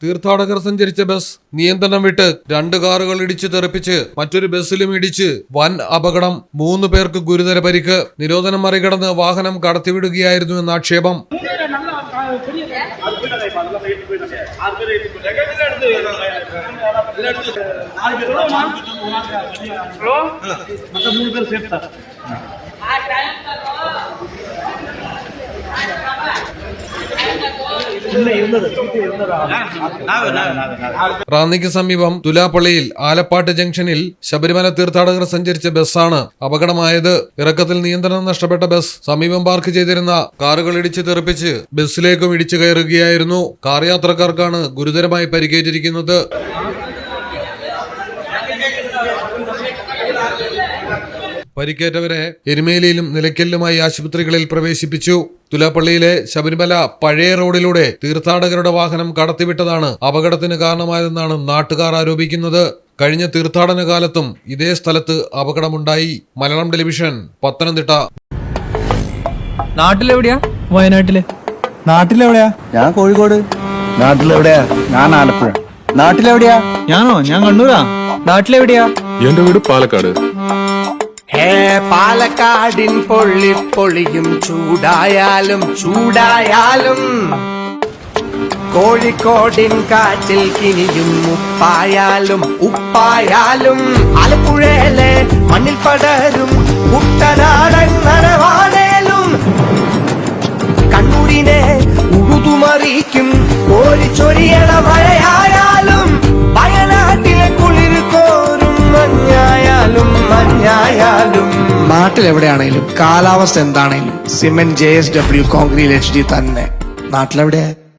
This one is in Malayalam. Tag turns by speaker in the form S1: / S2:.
S1: തീർത്ഥാടകർ സഞ്ചരിച്ച ബസ് നിയന്ത്രണം വിട്ട് 2 കാറുകൾ ഇടിച്ചു തെറിപ്പിച്ച് മറ്റൊരു ബസ്സിലും ഇടിച്ച് വൻ അപകടം. 3 പേർക്ക് ഗുരുതര പരിക്ക്. നിരോധനം മറികടന്ന് വാഹനം കടത്തിവിടുകയായിരുന്നു എന്ന ആക്ഷേപം. റാന്നിക്ക് സമീപം തുലാപ്പള്ളിയിൽ ആലപ്പാട്ട് ജംഗ്ഷനിൽ ശബരിമല തീർത്ഥാടകർ സഞ്ചരിച്ച ബസ്സാണ് അപകടമായത്. ഇറക്കത്തിൽ നിയന്ത്രണം നഷ്ടപ്പെട്ട ബസ് സമീപം പാർക്ക് ചെയ്തിരുന്ന കാറുകൾ ഇടിച്ചു തെറിപ്പിച്ച് ബസ്സിലേക്കും ഇടിച്ചു കയറുകയായിരുന്നു. കാർ യാത്രക്കാർക്കാണ് ഗുരുതരമായി പരിക്കേറ്റിരിക്കുന്നത്. പരിക്കേറ്റവരെ എരുമേലിയിലും നിലയ്ക്കലിലുമായി ആശുപത്രികളിൽ പ്രവേശിപ്പിച്ചു. തുലാപ്പള്ളിയിലെ ശബരിമല പഴയ റോഡിലൂടെ തീർത്ഥാടകരുടെ വാഹനം കടത്തിവിട്ടതാണ് അപകടത്തിന് കാരണമായതെന്നാണ് നാട്ടുകാർ ആരോപിക്കുന്നത്. കഴിഞ്ഞ തീർത്ഥാടന കാലത്തും ഇതേ സ്ഥലത്ത് അപകടമുണ്ടായി. മലയാളം ടെലിവിഷൻ, പത്തനംതിട്ട.
S2: നാട്ടിലെവിടെയാ? വയനാട്ടില്.
S3: നാട്ടിലെവിടെയാ? ഞാൻ കോഴിക്കോട്. നാട്ടിലെവിടെയാ? ഞാൻ ആലപ്പുഴ. നാട്ടിലെവിടെയാ? ഞാൻ കണ്ണൂരാ.
S2: നാട്ടിലെവിടെയാ?
S4: എന്റെ വീട് പാലക്കാട്.
S5: പാലക്കാടിൻ പൊള്ളിപ്പൊളിയും ചൂടായാലും കോഴിക്കോടിൻ കാറ്റിൽ കിനിയും ഉപ്പായാലും ആലപ്പുഴയിലെ മണ്ണിൽ പടരും കുട്ടനാടൻ നനവാണേലും കണ്ണൂരിനെ ഉഴുതുമറിക്കും കോരിച്ചൊരിയണ മഴയായാലും വയനാട്ടിലെ കുളിർ കോരും മഞ്ഞായാലും നാട്ടിലെവിടെയാണേലും കാലാവസ്ഥ എന്താണേലും സിമെന്റ് JSW കോൺക്രീറ്റ് HD തന്നെ. നാട്ടിലെവിടെയാ?